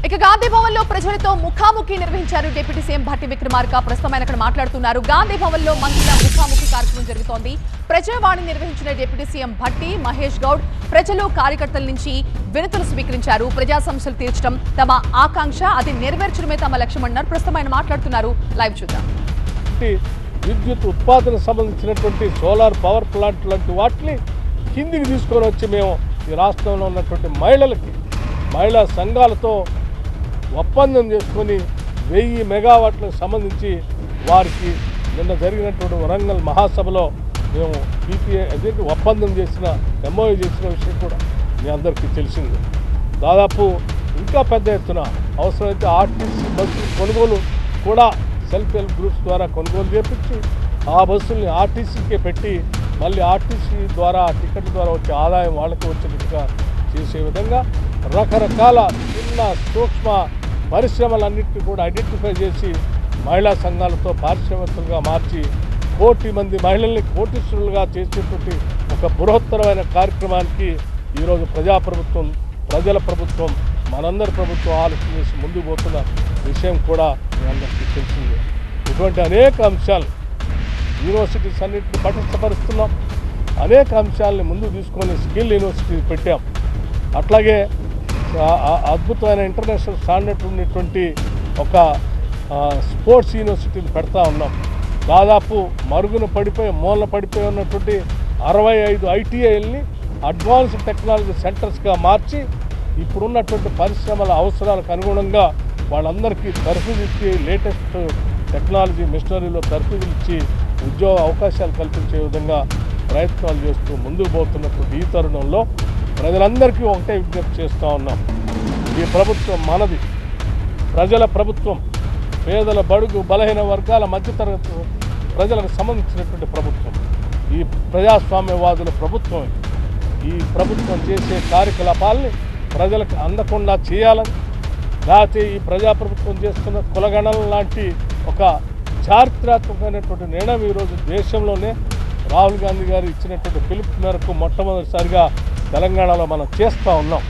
ఇక గాంధీ భవన్ లో ప్రజలతో ముఖాముఖి నిర్వహించారు డిప్యూటీ సీఎం భట్టి విక్రమార్క. ప్రస్తుతం ఆయన అక్కడ మాట్లాడుతున్నారు. గాంధీ భవన్ లో మంత్రుల ముఖాముఖి కార్యక్రమం జరుగుతోంది. ప్రజావాణి నిర్వహించిన డిప్యూటీ సీఎం భట్టి, మహేష్ గౌడ్ ప్రజలు, కార్యకర్తల నుంచి వినతులు స్వీకరించారు. ప్రజా సమస్యలు తీర్చడం తమ ఆకాంక్ష, అది నెరవేర్చడమే తమ లక్ష్యమన్నారు. ప్రస్తుతం ఆయన మాట్లాడుతున్నారు. లైవ్ చూద్దాం. విద్యుత్ ఉత్పాదన సంబంధించినటువంటి సోలార్ పవర్ ప్లాంట్ లాంటి వాటిని కిందికి తీసుకొని వచ్చి మేము ఈ రాష్ట్రంలో ఉన్నటువంటి మహిళా సంఘాలతో ఒప్పందం చేసుకొని 1000 మెగావాట్లకు సంబంధించి వారికి నిన్న జరిగినటువంటి వరంగల్ మహాసభలో మేము అదే ఒప్పందం చేసిన ఎంఓయూ చేసిన విషయం కూడా మీ అందరికీ తెలిసింది. దాదాపు ఇంకా పెద్ద ఎత్తున అవసరమైతే ఆర్టీసీ బస్సు కొనుగోలు కూడా సెల్ఫ్ హెల్ప్ గ్రూప్స్ ద్వారా కొనుగోలు చేపించి ఆ బస్సుల్ని ఆర్టీసీకే పెట్టి మళ్ళీ ఆర్టీసీ ద్వారా టికెట్ ద్వారా వచ్చే ఆదాయం వాళ్ళకి వచ్చేట్టుగా చేసే విధంగా రకరకాల చిన్న సూక్ష్మ పరిశ్రమలన్నింటినీ కూడా ఐడెంటిఫై చేసి మహిళా సంఘాలతో పారిశ్రామికలుగా మార్చి 1 కోటి మంది మహిళల్ని కోటీశ్వరులుగా చేసేటువంటి ఒక బృహత్తరమైన కార్యక్రమానికి ఈరోజు ప్రజల ప్రభుత్వం మనందరి ప్రభుత్వం ఆలోచన చేసి ముందుకు పోతున్న విషయం కూడా మీ అందరికీ తెలిసిందే. ఇటువంటి అనేక అంశాలు యూనివర్సిటీస్ అన్నింటినీ పటిష్టపరుస్తున్నాం. అనేక అంశాలని ముందుకు తీసుకొని స్కిల్ యూనివర్సిటీ పెట్టాం. అట్లాగే అద్భుతమైన ఇంటర్నేషనల్ స్టాండర్డ్ ఉన్నటువంటి ఒక స్పోర్ట్స్ యూనివర్సిటీని పెడతా ఉన్నాం. దాదాపు మూలన పడిపోయి ఉన్నటువంటి 65 ఐటీఐల్ని అడ్వాన్స్డ్ టెక్నాలజీ సెంటర్స్గా మార్చి ఇప్పుడున్నటువంటి పరిశ్రమల అవసరాలకు అనుగుణంగా వాళ్ళందరికీ తర్ఫీదు ఇచ్చి లేటెస్ట్ టెక్నాలజీ మిషనరీలో తర్ఫీదులు ఇచ్చి ఉద్యోగ అవకాశాలు కల్పించే విధంగా ప్రయత్నాలు చేస్తూ ముందుకు పోతున్నటువంటి ఈ తరుణంలో ప్రజలందరికీ ఒకటే విజ్ఞప్తి చేస్తూ ఉన్నాం. ఈ ప్రభుత్వం మనది, ప్రజల ప్రభుత్వం, పేదల, బడుగు, బలహీన వర్గాల, మధ్యతరగతి ప్రజలకు సంబంధించినటువంటి ప్రభుత్వం. ఈ ప్రజాస్వామ్యవాదుల ప్రభుత్వం. ఈ ప్రభుత్వం చేసే కార్యకలాపాలని ప్రజలకు అందకుండా చేయాలని, లేకపోతే ఈ ప్రజాప్రభుత్వం చేస్తున్న కులగణన లాంటి ఒక చారిత్రాత్మకమైనటువంటి నిర్ణయం ఈరోజు దేశంలోనే రాహుల్ గాంధీ గారు ఇచ్చినటువంటి పిలుపు మేరకు మొట్టమొదటిసారిగా తెలంగాణలో మనం చేస్తూ ఉన్నాం.